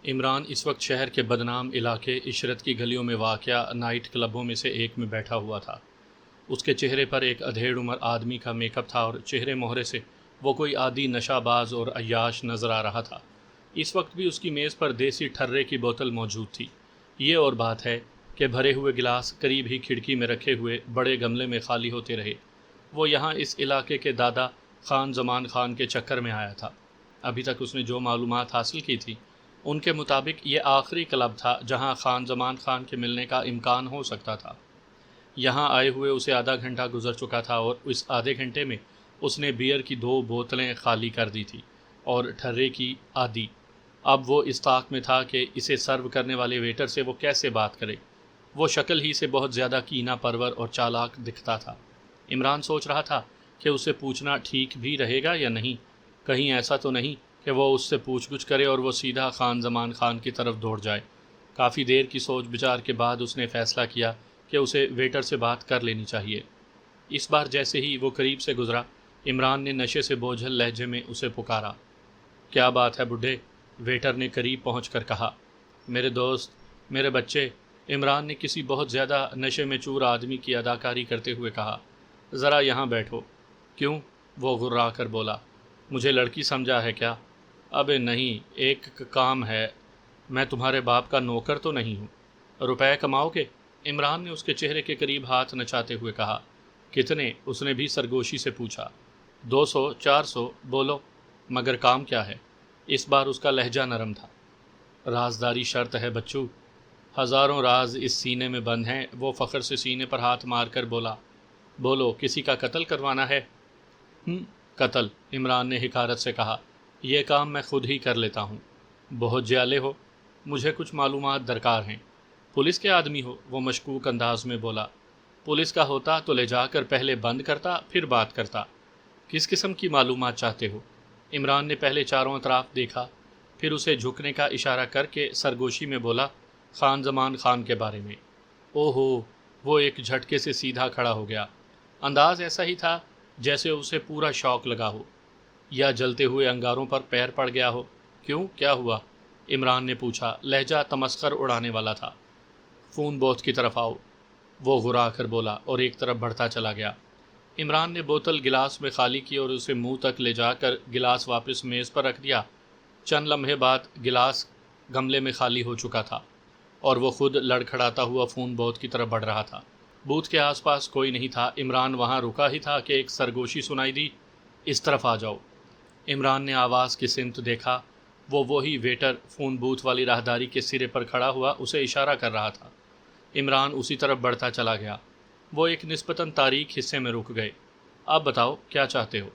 عمران اس وقت شہر کے بدنام علاقے عشرت کی گلیوں میں واقع نائٹ کلبوں میں سے ایک میں بیٹھا ہوا تھا۔ اس کے چہرے پر ایک ادھیڑ عمر آدمی کا میک اپ تھا اور چہرے مہرے سے وہ کوئی عادی نشہ باز اور عیاش نظر آ رہا تھا۔ اس وقت بھی اس کی میز پر دیسی ٹھرے کی بوتل موجود تھی۔ یہ اور بات ہے کہ بھرے ہوئے گلاس قریب ہی کھڑکی میں رکھے ہوئے بڑے گملے میں خالی ہوتے رہے۔ وہ یہاں اس علاقے کے دادا خان زمان خان کے چکر میں آیا تھا۔ ابھی تک اس نے جو معلومات حاصل کی تھی ان کے مطابق یہ آخری کلب تھا جہاں خان زمان خان کے ملنے کا امکان ہو سکتا تھا۔ یہاں آئے ہوئے اسے آدھا گھنٹہ گزر چکا تھا اور اس آدھے گھنٹے میں اس نے بیئر کی 2 بوتلیں خالی کر دی تھی اور ٹھرے کی آدھی۔ اب وہ اس طاق میں تھا کہ اسے سرو کرنے والے ویٹر سے وہ کیسے بات کرے۔ وہ شکل ہی سے بہت زیادہ کینہ پرور اور چالاک دکھتا تھا۔ عمران سوچ رہا تھا کہ اسے پوچھنا ٹھیک بھی رہے گا یا نہیں۔ کہیں ایسا تو نہیں کہ وہ اس سے پوچھ گچھ کرے اور وہ سیدھا خان زمان خان کی طرف دوڑ جائے۔ کافی دیر کی سوچ بچار کے بعد اس نے فیصلہ کیا کہ اسے ویٹر سے بات کر لینی چاہیے۔ اس بار جیسے ہی وہ قریب سے گزرا، عمران نے نشے سے بوجھل لہجے میں اسے پکارا۔ کیا بات ہے بڈھے؟ ویٹر نے قریب پہنچ کر کہا۔ میرے دوست، میرے بچے، عمران نے کسی بہت زیادہ نشے میں چور آدمی کی اداکاری کرتے ہوئے کہا۔ ذرا یہاں بیٹھو۔ کیوں؟ وہ غرا کر بولا۔ مجھے لڑکی سمجھا ہے کیا؟ ابے نہیں، ایک کام ہے۔ میں تمہارے باپ کا نوکر تو نہیں ہوں۔ روپے کماؤ گے؟ عمران نے اس کے چہرے کے قریب ہاتھ نچاتے ہوئے کہا۔ کتنے؟ اس نے بھی سرگوشی سے پوچھا۔ 200 400 بولو، مگر کام کیا ہے؟ اس بار اس کا لہجہ نرم تھا۔ رازداری شرط ہے بچو، ہزاروں راز اس سینے میں بند ہیں۔ وہ فخر سے سینے پر ہاتھ مار کر بولا۔ بولو، کسی کا قتل کروانا ہے؟ قتل، عمران نے حقارت سے کہا۔ یہ کام میں خود ہی کر لیتا ہوں۔ بہت جیالے ہو، مجھے کچھ معلومات درکار ہیں۔ پولیس کے آدمی ہو؟ وہ مشکوک انداز میں بولا۔ پولیس کا ہوتا تو لے جا کر پہلے بند کرتا پھر بات کرتا۔ کس قسم کی معلومات چاہتے ہو؟ عمران نے پہلے چاروں اطراف دیکھا، پھر اسے جھکنے کا اشارہ کر کے سرگوشی میں بولا۔ خان زمان خان کے بارے میں۔ اوہو، وہ ایک جھٹکے سے سیدھا کھڑا ہو گیا۔ انداز ایسا ہی تھا جیسے اسے پورا شوق لگا ہو یا جلتے ہوئے انگاروں پر پیر پڑ گیا ہو۔ کیوں، کیا ہوا؟ عمران نے پوچھا۔ لہجہ تمسخر اڑانے والا تھا۔ فون بوتھ کی طرف آؤ، وہ غرا کر بولا اور ایک طرف بڑھتا چلا گیا۔ عمران نے بوتل گلاس میں خالی کی اور اسے منہ تک لے جا کر گلاس واپس میز پر رکھ دیا۔ چند لمحے بعد گلاس گملے میں خالی ہو چکا تھا اور وہ خود لڑکھڑاتا ہوا فون بوتھ کی طرف بڑھ رہا تھا۔ بوتھ کے آس پاس کوئی نہیں تھا۔ عمران وہاں رکا ہی تھا کہ ایک سرگوشی سنائی دی۔ اس طرف آ جاؤ۔ عمران نے آواز کی سمت دیکھا۔ وہی ویٹر فون بوتھ والی راہداری کے سرے پر کھڑا ہوا اسے اشارہ کر رہا تھا۔ عمران اسی طرف بڑھتا چلا گیا۔ وہ ایک نسبتاً تاریک حصے میں رک گئے۔ اب بتاؤ کیا چاہتے ہو؟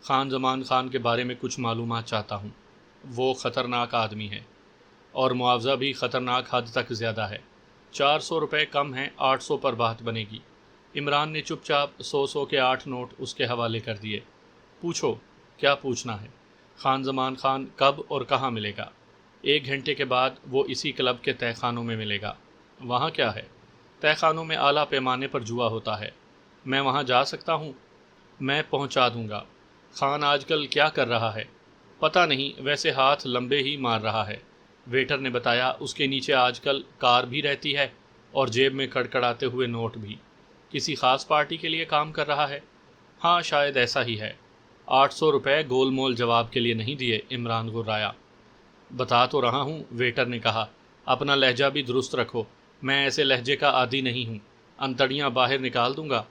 خان زمان خان کے بارے میں کچھ معلومات چاہتا ہوں۔ وہ خطرناک آدمی ہے اور معاوضہ بھی خطرناک حد تک زیادہ ہے۔ 400 روپے کم ہیں، 800 پر بات بنے گی۔ عمران نے چپ چاپ 100 کے 8 نوٹ اس کے حوالے کر دیے۔ پوچھو، کیا پوچھنا ہے؟ خان زمان خان کب اور کہاں ملے گا؟ 1 گھنٹے کے بعد وہ اسی کلب کے تہہ خانوں میں ملے گا۔ وہاں کیا ہے؟ تہہ خانوں میں اعلیٰ پیمانے پر جوا ہوتا ہے۔ میں وہاں جا سکتا ہوں؟ میں پہنچا دوں گا۔ خان آج کل کیا کر رہا ہے؟ پتہ نہیں، ویسے ہاتھ لمبے ہی مار رہا ہے۔ ویٹر نے بتایا۔ اس کے نیچے آج کل کار بھی رہتی ہے اور جیب میں کڑکڑاتے ہوئے نوٹ بھی۔ کسی خاص پارٹی کے لیے کام کر رہا ہے؟ ہاں، شاید ایسا ہی ہے۔ 800 روپے گول مول جواب کے لیے نہیں دیے، عمران غرایا۔ بتا تو رہا ہوں، ویٹر نے کہا۔ اپنا لہجہ بھی درست رکھو، میں ایسے لہجے کا عادی نہیں ہوں۔ انتڑیاں باہر نکال دوں گا۔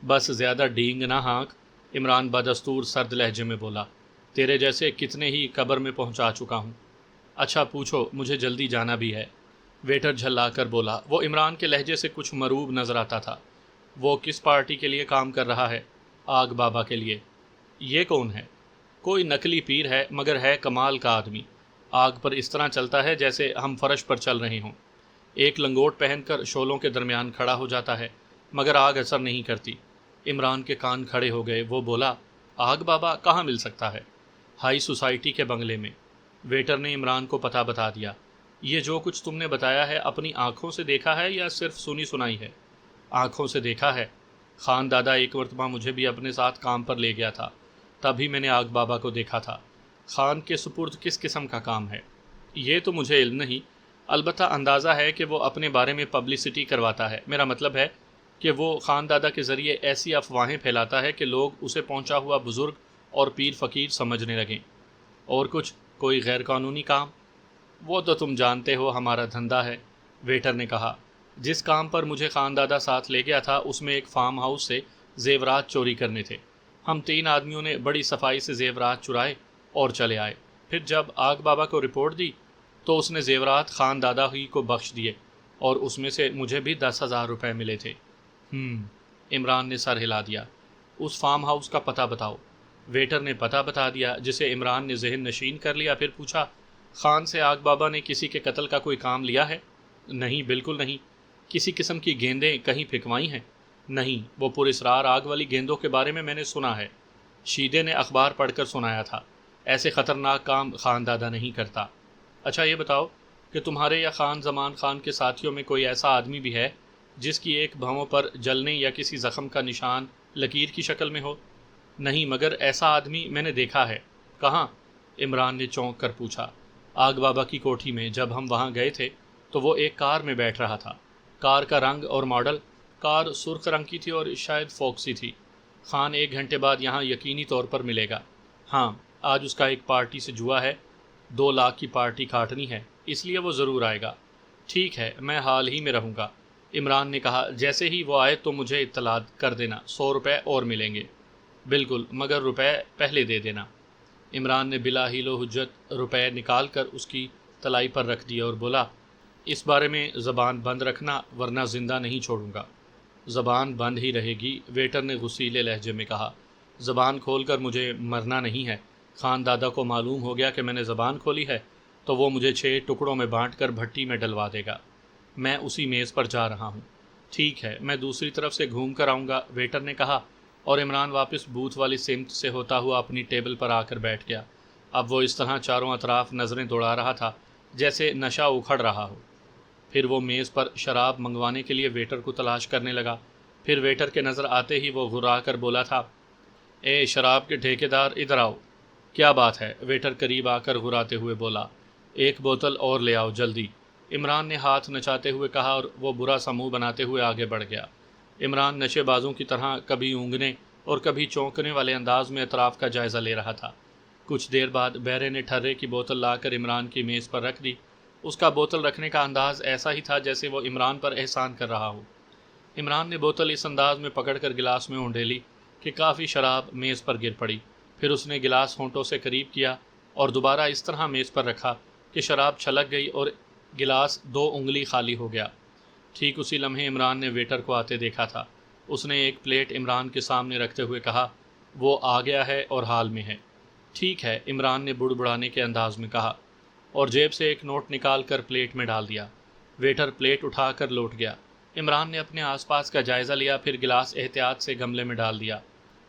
بس زیادہ ڈینگ نہ ہانک، عمران بدستور سرد لہجے میں بولا۔ تیرے جیسے کتنے ہی قبر میں پہنچا چکا ہوں۔ اچھا پوچھو، مجھے جلدی جانا بھی ہے، ویٹر جھلا کر بولا۔ وہ عمران کے لہجے سے کچھ مروب نظر آتا تھا۔ وہ کس پارٹی کے لیے کام کر رہا ہے؟ آگ بابا کے لیے۔ یہ کون ہے؟ کوئی نقلی پیر ہے مگر ہے کمال کا آدمی۔ آگ پر اس طرح چلتا ہے جیسے ہم فرش پر چل رہے ہوں۔ ایک لنگوٹ پہن کر شولوں کے درمیان کھڑا ہو جاتا ہے مگر آگ اثر نہیں کرتی۔ عمران کے کان کھڑے ہو گئے۔ وہ بولا، آگ بابا کہاں مل سکتا ہے؟ ہائی سوسائٹی کے بنگلے میں۔ ویٹر نے عمران کو پتہ بتا دیا۔ یہ جو کچھ تم نے بتایا ہے اپنی آنکھوں سے دیکھا ہے یا صرف سنی سنائی ہے؟ آنکھوں سے دیکھا ہے۔ خان دادا ایک مرتبہ مجھے بھی اپنے ساتھ کام پر لے گیا تھا، تب ہی میں نے آگ بابا کو دیکھا تھا۔ خان کے سپرد کس قسم کا کام ہے؟ یہ تو مجھے علم نہیں، البتہ اندازہ ہے کہ وہ اپنے بارے میں پبلسٹی کرواتا ہے۔ میرا مطلب ہے کہ وہ خان دادا کے ذریعے ایسی افواہیں پھیلاتا ہے کہ لوگ اسے پہنچا ہوا بزرگ اور پیر فقیر سمجھنے لگیں۔ اور کچھ کوئی غیر قانونی کام؟ وہ تو تم جانتے ہو ہمارا دھندا ہے، ویٹر نے کہا۔ جس کام پر مجھے خان دادا ساتھ لے گیا تھا اس میں ایک فارم ہاؤس سے زیورات چوری کرنے تھے۔ ہم 3 آدمیوں نے بڑی صفائی سے زیورات چرائے اور چلے آئے۔ پھر جب آگ بابا کو رپورٹ دی تو اس نے زیورات خان دادا ہی کو بخش دیے، اور اس میں سے مجھے بھی 10,000 روپے ملے تھے۔ عمران نے سر ہلا دیا۔ اس فارم ہاؤس کا پتہ بتاؤ۔ ویٹر نے پتہ بتا دیا، جسے عمران نے ذہن نشین کر لیا۔ پھر پوچھا، خان سے آگ بابا نے کسی کے قتل کا کوئی کام لیا ہے؟ نہیں، بالکل نہیں۔ کسی قسم کی گیندیں کہیں پھینکوائی ہیں؟ نہیں، وہ پراسرار آگ والی گیندوں کے بارے میں نے سنا ہے، شیدے نے اخبار پڑھ کر سنایا تھا۔ ایسے خطرناک کام خان دادا نہیں کرتا۔ اچھا یہ بتاؤ کہ تمہارے یا خان زمان خان کے ساتھیوں میں کوئی ایسا آدمی بھی ہے جس کی ایک بھووں پر جلنے یا کسی زخم کا نشان لکیر کی شکل میں ہو؟ نہیں، مگر ایسا آدمی میں نے دیکھا ہے۔ کہاں؟ عمران نے چونک کر پوچھا۔ آگ بابا کی کوٹھی میں۔ جب ہم وہاں گئے تھے تو وہ ایک کار میں بیٹھ رہا تھا۔ کار کا رنگ اور ماڈل؟ کار سرخ رنگ کی تھی اور شاید فوکسی تھی۔ خان 1 گھنٹے بعد یہاں یقینی طور پر ملے گا۔ ہاں، آج اس کا ایک پارٹی سے جوا ہے، 2 لاکھ کی پارٹی کاٹنی ہے، اس لیے وہ ضرور آئے گا۔ ٹھیک ہے، میں حال ہی میں رہوں گا، عمران نے کہا۔ جیسے ہی وہ آئے تو مجھے اطلاع کر دینا، 100 روپے اور ملیں گے۔ بالکل، مگر روپے پہلے دے دینا۔ عمران نے بلا حیل و حجت روپے نکال کر اس کی تلائی پر رکھ دیا اور بولا، اس بارے میں زبان بند رکھنا ورنہ زندہ نہیں چھوڑوں گا۔ زبان بند ہی رہے گی، ویٹر نے غصیلے لہجے میں کہا۔ زبان کھول کر مجھے مرنا نہیں ہے۔ خان دادا کو معلوم ہو گیا کہ میں نے زبان کھولی ہے تو وہ مجھے 6 ٹکڑوں میں بانٹ کر بھٹی میں ڈلوا دے گا۔ میں اسی میز پر جا رہا ہوں۔ ٹھیک ہے، میں دوسری طرف سے گھوم کر آؤں گا، ویٹر نے کہا، اور عمران واپس بوتھ والی سمت سے ہوتا ہوا اپنی ٹیبل پر آ کر بیٹھ گیا۔ اب وہ اس طرح چاروں اطراف نظریں دوڑا رہا تھا جیسے نشہ اکھڑ رہا ہو۔ پھر وہ میز پر شراب منگوانے کے لیے ویٹر کو تلاش کرنے لگا۔ پھر ویٹر کے نظر آتے ہی وہ گھرا کر بولا تھا، اے شراب کے ٹھیکیدار، ادھر آؤ۔ کیا بات ہے؟ ویٹر قریب آ کر گھراتے ہوئے بولا، 1 بوتل اور لے آؤ جلدی۔ عمران نے ہاتھ نچاتے ہوئے کہا اور وہ برا سا منہ بناتے ہوئے آگے بڑھ گیا۔ عمران نشے بازوں کی طرح کبھی اونگنے اور کبھی چونکنے والے انداز میں اطراف کا جائزہ لے رہا تھا۔ کچھ دیر بعد بہرے نے ٹھرے کی بوتل لا کر عمران کی میز پر رکھ دی۔ اس کا بوتل رکھنے کا انداز ایسا ہی تھا جیسے وہ عمران پر احسان کر رہا ہو۔ عمران نے بوتل اس انداز میں پکڑ کر گلاس میں اونڈیلی کہ کافی شراب میز پر گر پڑی۔ پھر اس نے گلاس ہونٹوں سے قریب کیا اور دوبارہ اس طرح میز پر رکھا کہ شراب چھلک گئی اور گلاس 2 انگلی خالی ہو گیا۔ ٹھیک اسی لمحے عمران نے ویٹر کو آتے دیکھا تھا۔ اس نے ایک پلیٹ عمران کے سامنے رکھتے ہوئے کہا، وہ آ گیا ہے اور حال میں ہے۔ ٹھیک ہے، عمران نے بڑبڑانے کے انداز میں کہا، اور جیب سے ایک نوٹ نکال کر پلیٹ میں ڈال دیا۔ ویٹر پلیٹ اٹھا کر لوٹ گیا۔ عمران نے اپنے آس پاس کا جائزہ لیا، پھر گلاس احتیاط سے گملے میں ڈال دیا۔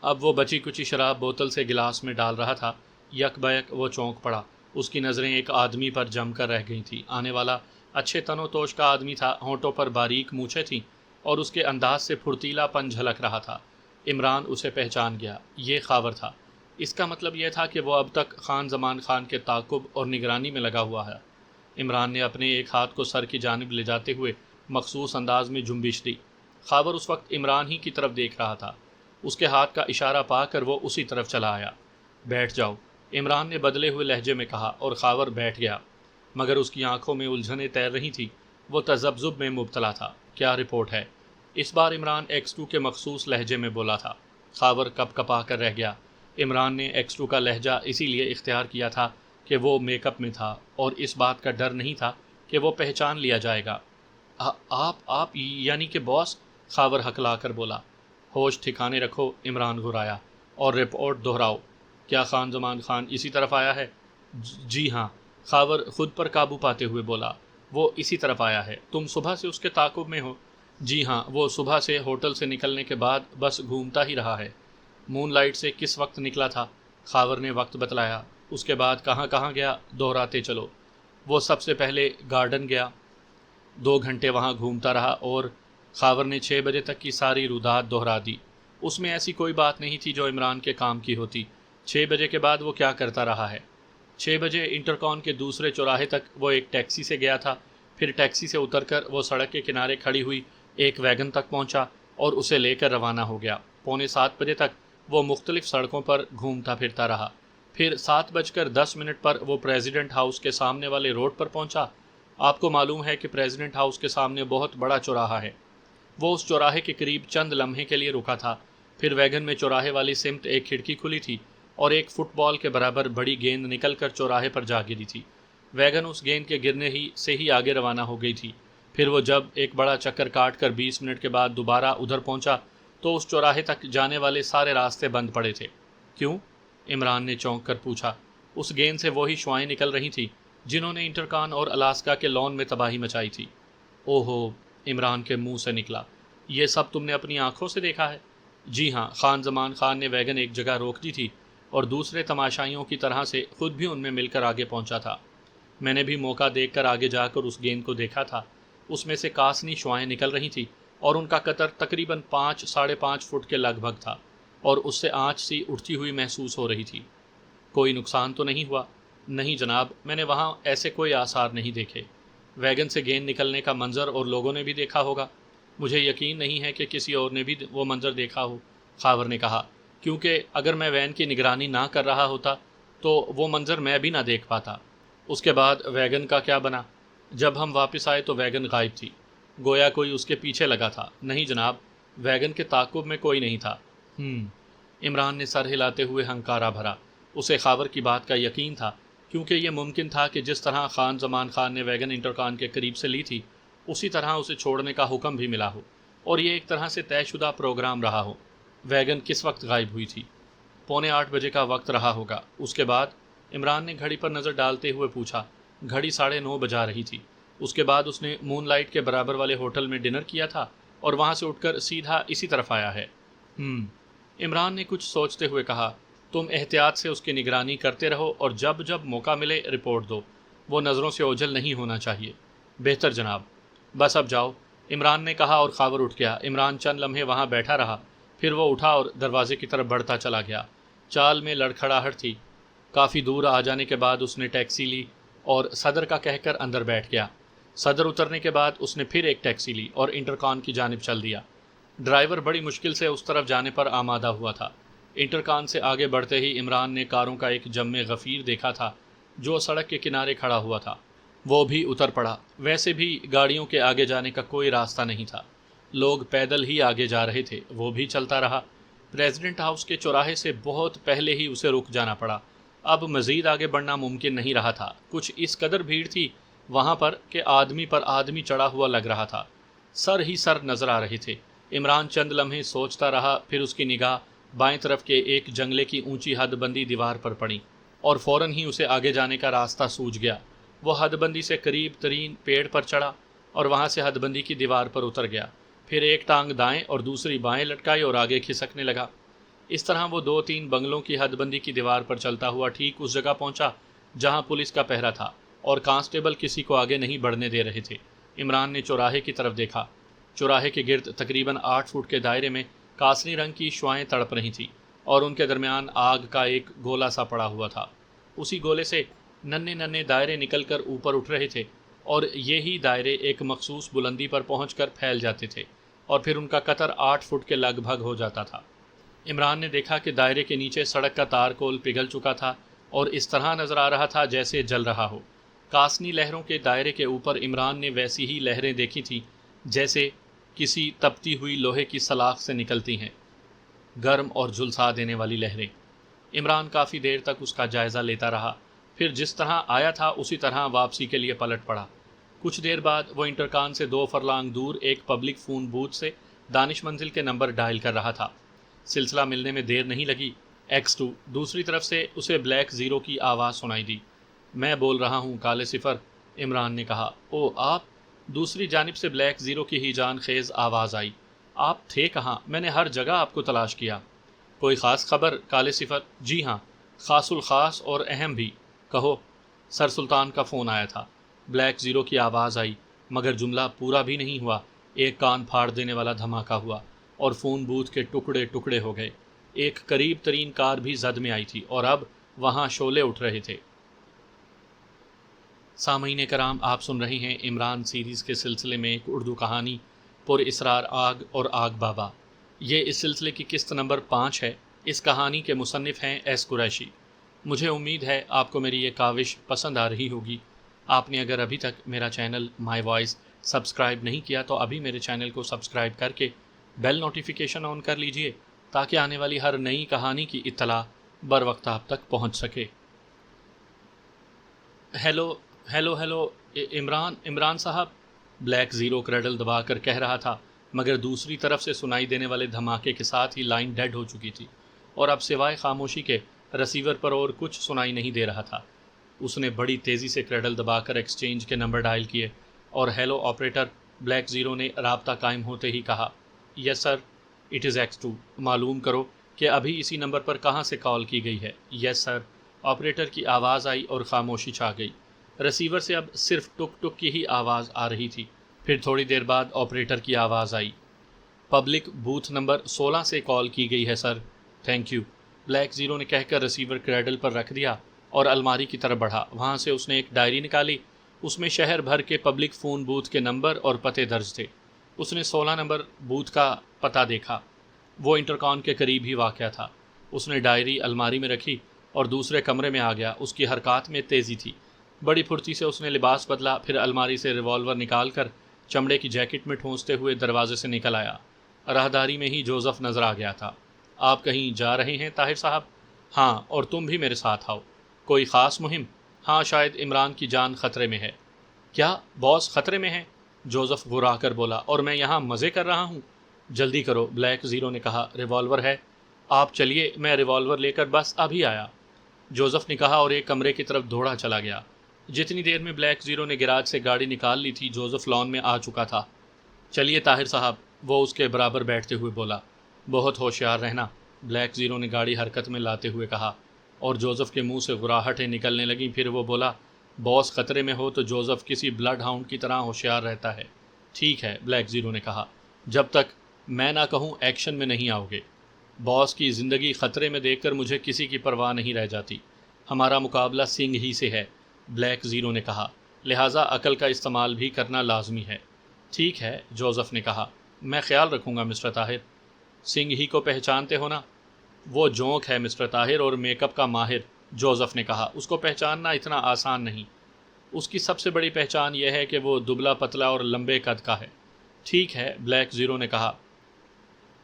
اب وہ بچی کچی شراب بوتل سے گلاس میں ڈال رہا تھا۔ یک بیک وہ چونک پڑا۔ اس کی نظریں ایک آدمی پر جم کر رہ گئی تھیں۔ آنے والا اچھے تن و توش کا آدمی تھا، ہونٹوں پر باریک مونچھیں تھیں اور اس کے انداز سے پھرتیلا پن جھلک رہا تھا۔ عمران اسے پہچان گیا، یہ خاور تھا۔ اس کا مطلب یہ تھا کہ وہ اب تک خان زمان خان کے تعاقب اور نگرانی میں لگا ہوا ہے۔ عمران نے اپنے ایک ہاتھ کو سر کی جانب لے جاتے ہوئے مخصوص انداز میں جنبش دی۔ خاور اس وقت عمران ہی کی طرف دیکھ رہا تھا۔ اس کے ہاتھ کا اشارہ پا کر وہ اسی طرف چلا آیا۔ بیٹھ جاؤ، عمران نے بدلے ہوئے لہجے میں کہا، اور خاور بیٹھ گیا، مگر اس کی آنکھوں میں الجھنیں تیر رہی تھیں۔ وہ تذبذب میں مبتلا تھا۔ کیا رپورٹ ہے؟ اس بار عمران X2 کے مخصوص لہجے میں بولا تھا۔ خاور کپ کپا کر رہ گیا۔ عمران نے X2 کا لہجہ اسی لیے اختیار کیا تھا کہ وہ میک اپ میں تھا اور اس بات کا ڈر نہیں تھا کہ وہ پہچان لیا جائے گا۔ آپ یعنی کہ باس؟ خاور ہکلا کر بولا۔ ہوش ٹھکانے رکھو، عمران گھرایا، اور رپورٹ دہراؤ۔ کیا خان زمان خان اسی طرف آیا ہے؟ جی ہاں، خاور خود پر قابو پاتے ہوئے بولا، وہ اسی طرف آیا ہے۔ تم صبح سے اس کے تعاقب میں ہو؟ جی ہاں، وہ صبح سے ہوٹل سے نکلنے کے بعد بس گھومتا ہی رہا ہے۔ مون لائٹ سے کس وقت نکلا تھا؟ خاور نے وقت بتلایا۔ اس کے بعد کہاں کہاں گیا؟ دہراتے چلو۔ وہ سب سے پہلے گارڈن گیا، 2 گھنٹے وہاں گھومتا رہا، اور خاور نے 6 بجے تک کی ساری رودات دہرا دی۔ اس میں ایسی کوئی بات نہیں تھی جو عمران کے کام کی ہوتی۔ 6 بجے کے بعد وہ کیا کرتا رہا ہے؟ 6 بجے انٹرکون کے دوسرے چوراہے تک وہ ایک ٹیکسی سے گیا تھا، پھر ٹیکسی سے اتر کر وہ سڑک کے کنارے کھڑی ہوئی ایک ویگن تک پہنچا اور اسے لے کر روانہ ہو گیا۔ 6:45 تک وہ مختلف سڑکوں پر گھومتا پھرتا رہا، پھر 7:10 پر وہ پریزیڈنٹ ہاؤس کے سامنے والے روڈ پر پہنچا۔ آپ کو معلوم ہے کہ پریزیڈنٹ ہاؤس کے سامنے بہت بڑا چوراہا ہے۔ وہ اس چوراہے کے قریب چند لمحے کے لیے رکا تھا، پھر ویگن میں چوراہے والی سمت ایک کھڑکی کھلی تھی اور ایک فٹ بال کے برابر بڑی گیند نکل کر چوراہے پر جا گری تھی۔ ویگن اس گیند کے گرنے سے ہی آگے روانہ ہو گئی تھی۔ پھر وہ جب ایک بڑا چکر کاٹ کر 20 منٹ کے بعد دوبارہ ادھر پہنچا تو اس چوراہے تک جانے والے سارے راستے بند پڑے تھے۔ کیوں؟ عمران نے چونک کر پوچھا۔ اس گیند سے وہی شعاعیں نکل رہی تھیں جنہوں نے انٹرکان اور الاسکا کے لان میں تباہی مچائی تھی۔ اوہو، عمران کے منہ سے نکلا، یہ سب تم نے اپنی آنکھوں سے دیکھا ہے؟ جی ہاں، خان زمان خان نے ویگن ایک جگہ روک دی تھی اور دوسرے تماشائیوں کی طرح سے خود بھی ان میں مل کر آگے پہنچا تھا۔ میں نے بھی موقع دیکھ کر آگے جا کر اس گیند کو دیکھا تھا۔ اس میں سے کاسنی شعاعیں نکل رہی تھیں اور ان کا قطر تقریباً 5-5.5 فٹ کے لگ بھگ تھا اور اس سے آنچ سی اٹھتی ہوئی محسوس ہو رہی تھی۔ کوئی نقصان تو نہیں ہوا؟ نہیں جناب، میں نے وہاں ایسے کوئی آثار نہیں دیکھے۔ ویگن سے گیند نکلنے کا منظر اور لوگوں نے بھی دیکھا ہوگا؟ مجھے یقین نہیں ہے کہ کسی اور نے بھی وہ منظر دیکھا ہو، خاور نے کہا، کیونکہ اگر میں وین کی نگرانی نہ کر رہا ہوتا تو وہ منظر میں بھی نہ دیکھ پاتا۔ اس کے بعد ویگن کا کیا بنا؟ جب ہم واپس آئے تو ویگن غائب تھی، گویا کوئی اس کے پیچھے لگا تھا۔ نہیں جناب، ویگن کے تعاقب میں کوئی نہیں تھا۔ عمران نے سر ہلاتے ہوئے ہنکارا بھرا۔ اسے خاور کی بات کا یقین تھا، کیونکہ یہ ممکن تھا کہ جس طرح خان زمان خان نے ویگن انٹرکان کے قریب سے لی تھی اسی طرح اسے چھوڑنے کا حکم بھی ملا ہو اور یہ ایک طرح سے طے شدہ پروگرام رہا ہو۔ ویگن کس وقت غائب ہوئی تھی؟ 7:45 بجے کا وقت رہا ہوگا۔ اس کے بعد؟ عمران نے گھڑی پر نظر ڈالتے ہوئے پوچھا۔ گھڑی 9:30 بجا رہی تھی۔ اس کے بعد اس نے مون لائٹ کے برابر والے ہوٹل میں ڈنر کیا تھا اور وہاں سے اٹھ کر سیدھا اسی طرف آیا ہے۔ عمران نے کچھ سوچتے ہوئے کہا، تم احتیاط سے اس کی نگرانی کرتے رہو اور جب جب موقع ملے رپورٹ دو، وہ نظروں سے اوجھل نہیں ہونا چاہیے۔ بہتر جناب۔ بس اب جاؤ، عمران نے کہا اور خاور اٹھ گیا۔ عمران چند لمحے وہاں بیٹھا رہا، پھر وہ اٹھا اور دروازے کی طرف بڑھتا چلا گیا۔ چال میں لڑکھڑاہٹ تھی۔ کافی دور آ جانے کے بعد اس نے ٹیکسی لی اور صدر کا کہہ کر اندر بیٹھ گیا۔ صدر اترنے کے بعد اس نے پھر ایک ٹیکسی لی اور انٹرکان کی جانب چل دیا۔ ڈرائیور بڑی مشکل سے اس طرف جانے پر آمادہ ہوا تھا۔ انٹرکان سے آگے بڑھتے ہی عمران نے کاروں کا ایک جم غفیر دیکھا تھا جو سڑک کے کنارے کھڑا ہوا تھا۔ وہ بھی اتر پڑا۔ ویسے بھی گاڑیوں کے آگے جانے کا کوئی راستہ نہیں تھا، لوگ پیدل ہی آگے جا رہے تھے۔ وہ بھی چلتا رہا۔ پریزیڈنٹ ہاؤس کے چوراہے سے بہت پہلے ہی اسے رک جانا پڑا۔ اب مزید آگے بڑھنا ممکن نہیں رہا تھا۔ کچھ اس قدر بھیڑ تھی وہاں پر کہ آدمی پر آدمی چڑھا ہوا لگ رہا تھا۔ سر ہی سر نظر آ رہے تھے۔ عمران چند لمحے سوچتا رہا، پھر اس کی نگاہ بائیں طرف کے ایک جنگلے کی اونچی حد بندی دیوار پر پڑی اور فوراً ہی اسے آگے جانے کا راستہ سوجھ گیا۔ وہ حد بندی سے قریب ترین پیڑ پر چڑھا اور وہاں سے حد بندی کی دیوار پر اتر گیا، پھر ایک ٹانگ دائیں اور دوسری بائیں لٹکائی اور آگے کھسکنے لگا۔ اس طرح وہ 2-3 بنگلوں کی حد بندی کی دیوار پر چلتا ہوا ٹھیک اس جگہ پہنچا جہاں پولیس کا پہرا تھا اور کانسٹیبل کسی کو آگے نہیں بڑھنے دے رہے تھے۔ عمران نے چوراہے کی طرف دیکھا۔ چوراہے کے گرد تقریباً 8 فٹ کے دائرے میں کاسنی رنگ کی شعاعیں تڑپ رہی تھیں اور ان کے درمیان آگ کا ایک گولا سا پڑا ہوا تھا۔ اسی گولے سے ننھے ننھے دائرے نکل کر اوپر اٹھ رہے تھے اور یہی دائرے ایک مخصوص بلندی پر پہنچ کر پھیل جاتے تھے اور پھر ان کا قطر 8 فٹ کے لگ بھگ ہو جاتا تھا۔ عمران نے دیکھا کہ دائرے کے نیچے سڑک کا تار کول پگھل چکا تھا اور اس طرح نظر آ رہا تھا جیسے جل رہا ہو۔ کاسنی لہروں کے دائرے کے اوپر عمران نے ویسی ہی لہریں دیکھی تھیں جیسے کسی تپتی ہوئی لوہے کی سلاخ سے نکلتی ہیں، گرم اور جھلسا دینے والی لہریں۔ عمران کافی دیر تک اس کا جائزہ لیتا رہا، پھر جس طرح آیا تھا اسی طرح واپسی کے لیے پلٹ پڑا۔ کچھ دیر بعد وہ انٹرکان سے 2 فرلانگ دور ایک پبلک فون بوتھ سے دانش منزل کے نمبر ڈائل کر رہا تھا۔ سلسلہ ملنے میں دیر نہیں لگی۔ X2 دوسری طرف سے اسے بلیک زیرو کی آواز سنائی دی۔ میں بول رہا ہوں کالے صفر، عمران نے کہا۔ او آپ؟ دوسری جانب سے بلیک زیرو کی ہی جان خیز آواز آئی۔ آپ تھے کہاں؟ میں نے ہر جگہ آپ کو تلاش کیا۔ کوئی خاص خبر کالے صفر؟ جی ہاں، خاص الخاص اور اہم بھی۔ کہو۔ سر سلطان کا فون آیا تھا، بلیک زیرو کی آواز آئی، مگر جملہ پورا بھی نہیں ہوا، ایک کان پھاڑ دینے والا دھماکہ ہوا اور فون بوتھ کے ٹکڑے ٹکڑے ہو گئے۔ ایک قریب ترین کار بھی زد میں آئی تھی اور اب وہاں شعلے اٹھ رہے تھے۔ سامعین کرام، آپ سن رہے ہیں عمران سیریز کے سلسلے میں ایک اردو کہانی پر اسرار آگ اور آگ بابا۔ یہ اس سلسلے کی قسط نمبر 5 ہے۔ اس کہانی کے مصنف ہیں ایس قریشی۔ مجھے امید ہے آپ کو میری یہ کاوش پسند آ رہی ہوگی۔ آپ نے اگر ابھی تک میرا چینل مائی وائس سبسکرائب نہیں کیا تو ابھی میرے چینل کو سبسکرائب کر کے بیل نوٹیفیکیشن آن کر لیجئے تاکہ آنے والی ہر نئی کہانی کی اطلاع بر وقت آپ تک پہنچ سکے۔ ہیلو ہیلو ہیلو عمران صاحب، بلیک زیرو کریڈل دبا کر کہہ رہا تھا، مگر دوسری طرف سے سنائی دینے والے دھماکے کے ساتھ ہی لائن ڈیڈ ہو چکی تھی اور اب سوائے خاموشی کے رسیور پر اور کچھ سنائی نہیں دے رہا تھا۔ اس نے بڑی تیزی سے کریڈل دبا کر ایکسچینج کے نمبر ڈائل کیے اور ہیلو آپریٹر، بلیک زیرو نے رابطہ قائم ہوتے ہی کہا، یس سر، اٹ از X2، معلوم کرو کہ ابھی اسی نمبر پر کہاں سے کال کی گئی ہے۔ یس سر، آپریٹر کی آواز آئی اور خاموشی چھا گئی۔ ریسیور سے اب صرف ٹک ٹک کی ہی آواز آ رہی تھی۔ پھر تھوڑی دیر بعد آپریٹر کی آواز آئی، پبلک بوتھ نمبر 16 سے کال کی گئی ہے سر، تھینک یو۔ بلیک زیرو نے کہہ کر ریسیور کریڈل پر رکھ دیا اور الماری کی طرف بڑھا۔ وہاں سے اس نے ایک ڈائری نکالی، اس میں شہر بھر کے پبلک فون بوتھ کے نمبر اور پتے درج تھے۔ اس نے 16 نمبر بوتھ کا پتہ دیکھا، وہ انٹرکام کے قریب ہی واقع تھا۔ اس نے ڈائری الماری میں رکھی اور دوسرے کمرے میں آ گیا۔ اس کی حرکات میں تیزی تھی، بڑی پھرتی سے اس نے لباس بدلا، پھر الماری سے ریوالور نکال کر چمڑے کی جیکٹ میں ٹھونستے ہوئے دروازے سے نکل آیا۔ راہداری میں ہی جوزف نظر آ گیا تھا۔ آپ کہیں جا رہے ہیں طاہر صاحب؟ ہاں، اور تم بھی میرے ساتھ آؤ۔ کوئی خاص مہم؟ ہاں، شاید عمران کی جان خطرے میں ہے۔ کیا باس خطرے میں ہے؟ جوزف گھبرا کر بولا، اور میں یہاں مزے کر رہا ہوں۔ جلدی کرو، بلیک زیرو نے کہا، ریوالور ہے؟ آپ چلیے، میں ریوالور لے کر بس ابھی آیا، جوزف نے کہا اور ایک کمرے کی طرف دوڑا چلا گیا۔ جتنی دیر میں بلیک زیرو نے گراج سے گاڑی نکال لی تھی، جوزف لان میں آ چکا تھا۔ چلیے طاہر صاحب، وہ اس کے برابر بیٹھتے ہوئے بولا۔ بہت ہوشیار رہنا، بلیک زیرو نے گاڑی حرکت میں لاتے ہوئے کہا، اور جوزف کے منہ سے غراہٹیں نکلنے لگیں۔ پھر وہ بولا، باس خطرے میں ہو تو جوزف کسی بلڈ ہاؤنڈ کی طرح ہوشیار رہتا ہے۔ ٹھیک ہے، بلیک زیرو نے کہا، جب تک میں نہ کہوں ایکشن میں نہیں آؤ گے۔ باس کی زندگی خطرے میں دیکھ کر مجھے کسی کی پرواہ نہیں رہ جاتی۔ ہمارا مقابلہ سنگھ ہی سے ہے، بلیک زیرو نے کہا، لہٰذا عقل کا استعمال بھی کرنا لازمی ہے۔ ٹھیک ہے، جوزف نے کہا، میں خیال رکھوں گا مسٹر طاہر۔ سنگھ ہی کو پہچانتے ہو نا؟ وہ جونک ہے مسٹر طاہر اور میک اپ کا ماہر، جوزف نے کہا۔ اس کو پہچاننا اتنا آسان نہیں۔ اس کی سب سے بڑی پہچان یہ ہے کہ وہ دبلا پتلا اور لمبے قد کا ہے۔ ٹھیک ہے، بلیک زیرو نے کہا۔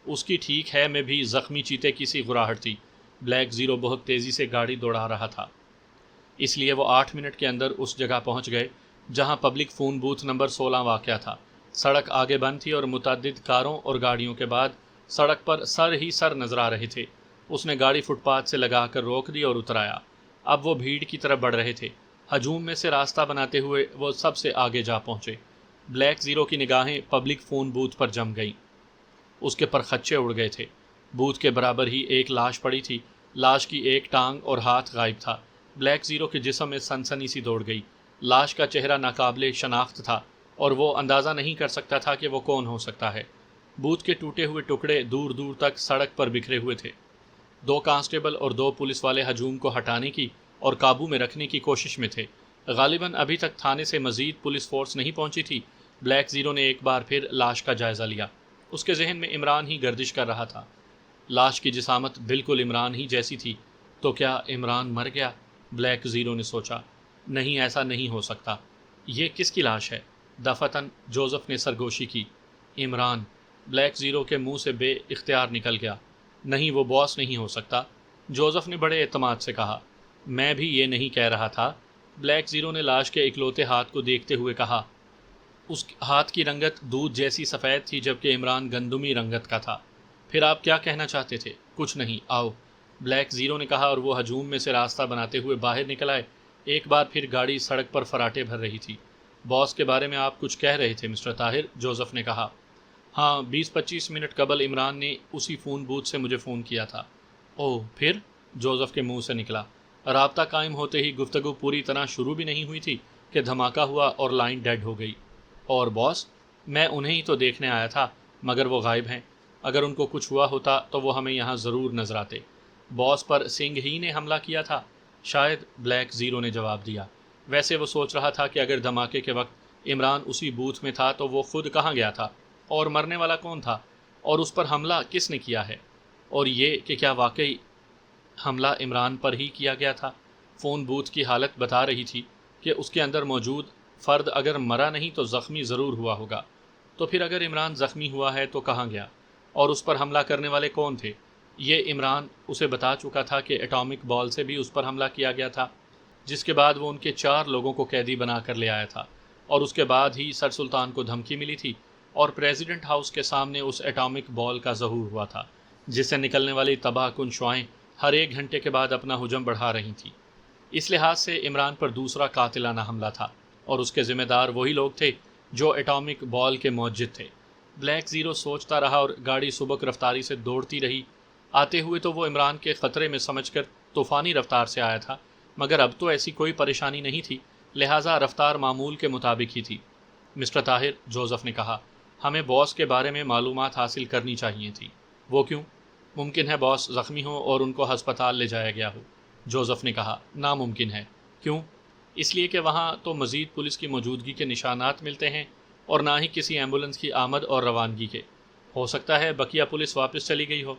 اس کی ٹھیک ہے میں بھی زخمی چیتے کی سی غراہٹ تھی۔ بلیک زیرو بہت تیزی سے گاڑی دوڑا رہا تھا، اس لیے وہ 8 منٹ کے اندر اس جگہ پہنچ گئے جہاں پبلک فون بوتھ نمبر 16 واقع تھا۔ سڑک آگے بند تھی اور متعدد کاروں اور گاڑیوں کے بعد سڑک پر سر ہی سر نظر آ رہے تھے۔ اس نے گاڑی فٹ پاتھ سے لگا کر روک دی اور اتر آیا۔ اب وہ بھیڑ کی طرف بڑھ رہے تھے۔ ہجوم میں سے راستہ بناتے ہوئے وہ سب سے آگے جا پہنچے۔ بلیک زیرو کی نگاہیں پبلک فون بوتھ پر جم گئیں۔ اس کے پر خدشے اڑ گئے تھے۔ بوتھ کے برابر ہی ایک لاش پڑی تھی۔ لاش کی ایک ٹانگ اور ہاتھ غائب تھا۔ بلیک زیرو کے جسم میں سنسنی سی دوڑ گئی۔ لاش کا چہرہ ناقابل شناخت تھا اور وہ اندازہ نہیں کر سکتا تھا کہ وہ کون ہو سکتا ہے۔ بوتھ کے ٹوٹے ہوئے ٹکڑے دور دور تک سڑک پر بکھرے ہوئے تھے۔ 2 کانسٹیبل اور 2 پولیس والے ہجوم کو ہٹانے کی اور قابو میں رکھنے کی کوشش میں تھے۔ غالباً ابھی تک تھانے سے مزید پولیس فورس نہیں پہنچی تھی۔ بلیک زیرو نے ایک بار پھر لاش کا جائزہ لیا۔ اس کے ذہن میں عمران ہی گردش کر رہا تھا۔ لاش کی جسامت بالکل عمران ہی جیسی تھی۔ تو کیا عمران مر گیا؟ بلیک زیرو نے سوچا۔ نہیں، ایسا نہیں ہو سکتا۔ یہ کس کی لاش ہے؟ دفعتاً جوزف نے سرگوشی کی۔ عمران، بلیک زیرو کے منہ سے بے اختیار نکل گیا۔ نہیں، وہ باس نہیں ہو سکتا، جوزف نے بڑے اعتماد سے کہا۔ میں بھی یہ نہیں کہہ رہا تھا، بلیک زیرو نے لاش کے اکلوتے ہاتھ کو دیکھتے ہوئے کہا۔ اس ہاتھ کی رنگت دودھ جیسی سفید تھی جبکہ عمران گندمی رنگت کا تھا۔ پھر آپ کیا کہنا چاہتے تھے؟ کچھ نہیں، آؤ، بلیک زیرو نے کہا اور وہ ہجوم میں سے راستہ بناتے ہوئے باہر نکل آئے۔ ایک بار پھر گاڑی سڑک پر فراٹے بھر رہی تھی۔ باس کے بارے میں آپ کچھ کہہ رہے تھے مسٹر طاہر، جوزف نے کہا۔ ہاں، 20-25 منٹ قبل عمران نے اسی فون بوتھ سے مجھے فون کیا تھا۔ اوہ، پھر؟ جوزف کے منہ سے نکلا۔ رابطہ قائم ہوتے ہی گفتگو پوری طرح شروع بھی نہیں ہوئی تھی کہ دھماکہ ہوا اور لائن ڈیڈ ہو گئی۔ اور باس؟ میں انہیں ہی تو دیکھنے آیا تھا، مگر وہ غائب ہیں۔ اگر ان کو کچھ ہوا ہوتا تو وہ ہمیں یہاں ضرور نظر آتے۔ باس پر سنگھ ہی نے حملہ کیا تھا؟ شاید، بلیک زیرو نے جواب دیا۔ ویسے وہ سوچ رہا تھا کہ اگر دھماکے کے وقت عمران اسی بوتھ میں تھا تو وہ خود کہاں گیا تھا، اور مرنے والا کون تھا، اور اس پر حملہ کس نے کیا ہے، اور یہ کہ کیا واقعی حملہ عمران پر ہی کیا گیا تھا۔ فون بوتھ کی حالت بتا رہی تھی کہ اس کے اندر موجود فرد اگر مرا نہیں تو زخمی ضرور ہوا ہوگا، تو پھر اگر عمران زخمی ہوا ہے تو کہاں گیا، اور اس پر حملہ کرنے والے کون تھے۔ یہ عمران اسے بتا چکا تھا کہ ایٹامک بال سے بھی اس پر حملہ کیا گیا تھا، جس کے بعد وہ ان کے 4 لوگوں کو قیدی بنا کر لے آیا تھا، اور اس کے بعد ہی سر سلطان کو دھمکی ملی تھی اور پریزیڈنٹ ہاؤس کے سامنے اس ایٹامک بال کا ظہور ہوا تھا، جس سے نکلنے والی تباہ کن شعاعیں ہر 1 گھنٹے کے بعد اپنا حجم بڑھا رہی تھیں۔ اس لحاظ سے عمران پر دوسرا قاتلانہ حملہ تھا، اور اس کے ذمہ دار وہی لوگ تھے جو ایٹامک بال کے موجد تھے۔ بلیک زیرو سوچتا رہا اور گاڑی سبک رفتاری سے دوڑتی رہی۔ آتے ہوئے تو وہ عمران کے خطرے میں سمجھ کر طوفانی رفتار سے آیا تھا، مگر اب تو ایسی کوئی پریشانی نہیں تھی، لہٰذا رفتار معمول کے مطابق ہی تھی۔ مسٹر طاہر، جوزف نے کہا، ہمیں باس کے بارے میں معلومات حاصل کرنی چاہیے تھی۔ وہ کیوں؟ ممکن ہے باس زخمی ہو اور ان کو ہسپتال لے جایا گیا ہو۔ جوزف نے کہا، ناممکن ہے۔ کیوں؟ اس لیے کہ وہاں تو مزید پولیس کی موجودگی کے نشانات ملتے ہیں، اور نہ ہی کسی ایمبولنس کی آمد اور روانگی کے۔ ہو سکتا ہے بقیہ پولیس واپس چلی گئی ہو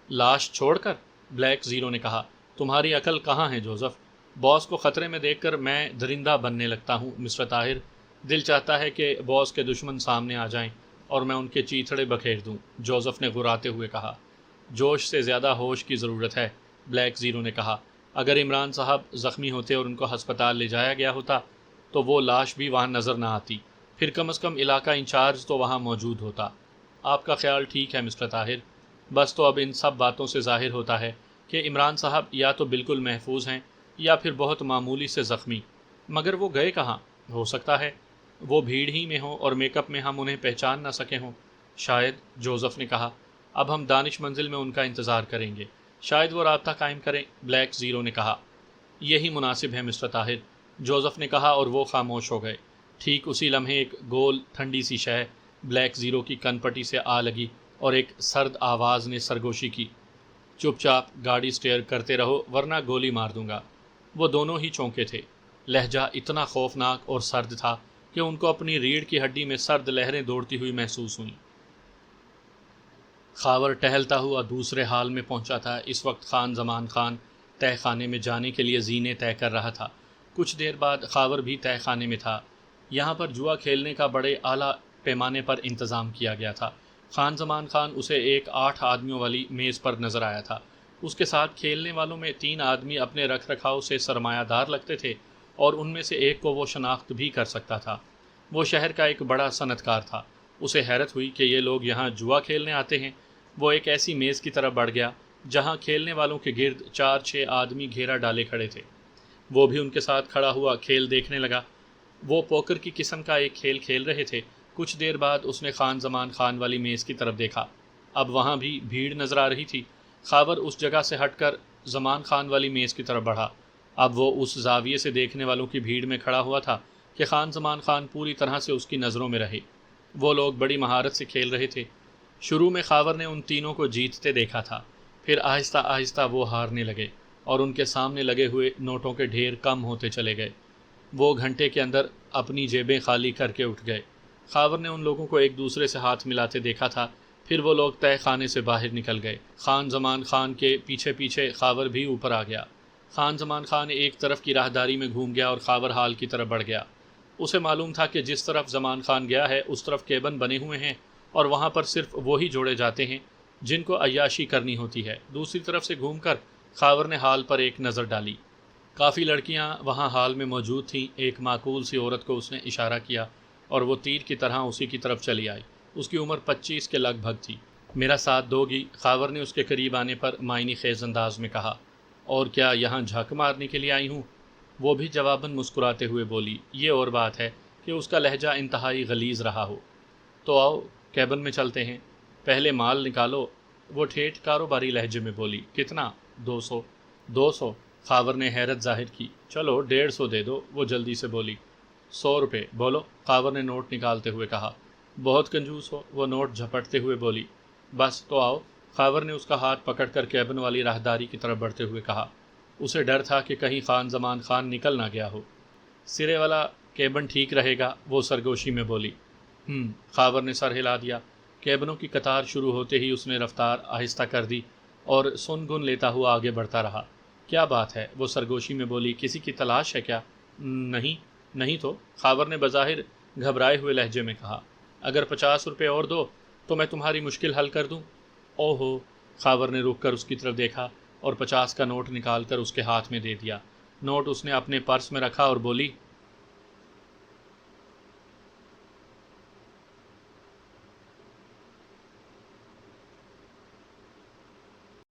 لاش چھوڑ کر۔ بلیک زیرو نے کہا، تمہاری عقل کہاں ہے جوزف؟ باس کو خطرے میں دیکھ کر میں درندہ بننے لگتا ہوں مسٹر طاہر۔ دل چاہتا ہے کہ باس کے دشمن سامنے آ جائیں اور میں ان کے چیتھڑے بکھیر دوں، جوزف نے غراتے ہوئے کہا۔ جوش سے زیادہ ہوش کی ضرورت ہے، بلیک زیرو نے کہا۔ اگر عمران صاحب زخمی ہوتے اور ان کو ہسپتال لے جایا گیا ہوتا تو وہ لاش بھی وہاں نظر نہ آتی، پھر کم از کم علاقہ انچارج تو وہاں موجود ہوتا۔ آپ کا خیال ٹھیک ہے مسٹر طاہر، بس تو اب ان سب باتوں سے ظاہر ہوتا ہے کہ عمران صاحب یا تو بالکل محفوظ ہیں یا پھر بہت معمولی سے زخمی، مگر وہ گئے کہاں؟ ہو سکتا ہے وہ بھیڑ ہی میں ہوں اور میک اپ میں ہم انہیں پہچان نہ سکے ہوں۔ شاید، جوزف نے کہا، اب ہم دانش منزل میں ان کا انتظار کریں گے، شاید وہ رابطہ قائم کریں، بلیک زیرو نے کہا۔ یہی مناسب ہے مسٹر طاہر، جوزف نے کہا، اور وہ خاموش ہو گئے۔ ٹھیک اسی لمحے ایک گول ٹھنڈی سی شے بلیک زیرو کی کن پٹی سے آ لگی اور ایک سرد آواز نے سرگوشی کی، چپ چاپ گاڑی سٹیئر کرتے رہو ورنہ گولی مار دوں گا۔ وہ دونوں ہی چونکے تھے۔ لہجہ اتنا خوفناک اور سرد تھا کہ ان کو اپنی ریڑھ کی ہڈی میں سرد لہریں دوڑتی ہوئی محسوس ہوئیں۔ خاور ٹہلتا ہوا دوسرے حال میں پہنچا تھا۔ اس وقت خان زمان خان تہہ خانے میں جانے کے لیے زینے طے کر رہا تھا۔ کچھ دیر بعد خاور بھی تہہ خانے میں تھا۔ یہاں پر جوا کھیلنے کا بڑے اعلیٰ پیمانے پر انتظام کیا گیا تھا۔ خان زمان خان اسے ایک 8 آدمیوں والی میز پر نظر آیا تھا۔ اس کے ساتھ کھیلنے والوں میں 3 آدمی اپنے رکھ رکھاؤ سے سرمایہ دار لگتے تھے، اور ان میں سے ایک کو وہ شناخت بھی کر سکتا تھا۔ وہ شہر کا ایک بڑا صنعت کار تھا۔ اسے حیرت ہوئی کہ یہ لوگ یہاں جوا کھیلنے آتے ہیں۔ وہ ایک ایسی میز کی طرف بڑھ گیا جہاں کھیلنے والوں کے گرد 4-6 آدمی گھیرا ڈالے کھڑے تھے۔ وہ بھی ان کے ساتھ کھڑا ہوا کھیل دیکھنے لگا۔ وہ پوکر کی قسم کا ایک کھیل کھیل رہے تھے۔ کچھ دیر بعد اس نے خان زمان خان والی میز کی طرف دیکھا۔ اب وہاں بھی بھیڑ نظر آ رہی تھی۔ خاور اس جگہ سے ہٹ کر زمان خان والی میز کی طرف بڑھا۔ اب وہ اس زاویے سے دیکھنے والوں کی بھیڑ میں کھڑا ہوا تھا کہ خان زمان خان پوری طرح سے اس کی نظروں میں رہے۔ وہ لوگ بڑی مہارت سے کھیل رہے تھے۔ شروع میں خاور نے ان تینوں کو جیتتے دیکھا تھا، پھر آہستہ آہستہ وہ ہارنے لگے اور ان کے سامنے لگے ہوئے نوٹوں کے ڈھیر کم ہوتے چلے گئے۔ وہ گھنٹے کے اندر اپنی جیبیں خالی کر کے اٹھ گئے۔ خاور نے ان لوگوں کو ایک دوسرے سے ہاتھ ملاتے دیکھا تھا، پھر وہ لوگ تہہ خانے سے باہر نکل گئے۔ خان زمان خان کے پیچھے پیچھے خاور بھی اوپر آ گیا۔ خان زمان خان ایک طرف کی راہداری میں گھوم گیا اور خاور ہال کی طرف بڑھ گیا۔ اسے معلوم تھا کہ جس طرف زمان خان گیا ہے اس طرف کیبن بنے ہوئے ہیں، اور وہاں پر صرف وہی جوڑے جاتے ہیں جن کو عیاشی کرنی ہوتی ہے۔ دوسری طرف سے گھوم کر خاور نے ہال پر ایک نظر ڈالی۔ کافی لڑکیاں وہاں ہال میں موجود تھیں۔ ایک معقول سی عورت کو اس نے اشارہ کیا اور وہ تیر کی طرح اسی کی طرف چلی آئی۔ اس کی عمر 25 کے لگ بھگ تھی۔ میرا ساتھ دو گی؟ خاور نے اس کے قریب آنے پر معنی خیز انداز میں کہا۔ اور کیا یہاں جھک مارنے کے لیے آئی ہوں؟ وہ بھی جواباً مسکراتے ہوئے بولی۔ یہ اور بات ہے کہ اس کا لہجہ انتہائی غلیظ رہا ہو۔ تو آؤ کیبن میں چلتے ہیں، پہلے مال نکالو۔ وہ ٹھیٹھ کاروباری لہجے میں بولی۔ کتنا؟ 200۔ 200؟ خاور نے حیرت ظاہر کی۔ چلو 150 دے دو، وہ جلدی سے بولی۔ 100 روپے بولو، خاور نے نوٹ نکالتے ہوئے کہا۔ بہت کنجوس ہو، وہ نوٹ جھپٹتے ہوئے بولی۔ بس تو آؤ، خاور نے اس کا ہاتھ پکڑ کر کیبن والی راہداری کی طرف بڑھتے ہوئے کہا۔ اسے ڈر تھا کہ کہیں خان زمان خان نکل نہ گیا ہو۔ سرے والا کیبن ٹھیک رہے گا، وہ سرگوشی میں بولی۔ خاور نے سر ہلا دیا۔ کیبنوں کی قطار شروع ہوتے ہی اس نے رفتار آہستہ کر دی اور سن گن لیتا ہوا آگے بڑھتا رہا۔ کیا بات ہے؟ وہ سرگوشی میں بولی۔ کسی کی تلاش ہے کیا؟ نہیں تو، خاور نے بظاہر گھبرائے ہوئے لہجے میں کہا۔ اگر 50 روپے اور دو تو میں تمہاری مشکل حل کر دوں۔ اوہو! خاور نے رک کر اس کی طرف دیکھا اور 50 کا نوٹ نکال کر اس کے ہاتھ میں دے دیا۔ نوٹ اس نے اپنے پرس میں رکھا اور بولی،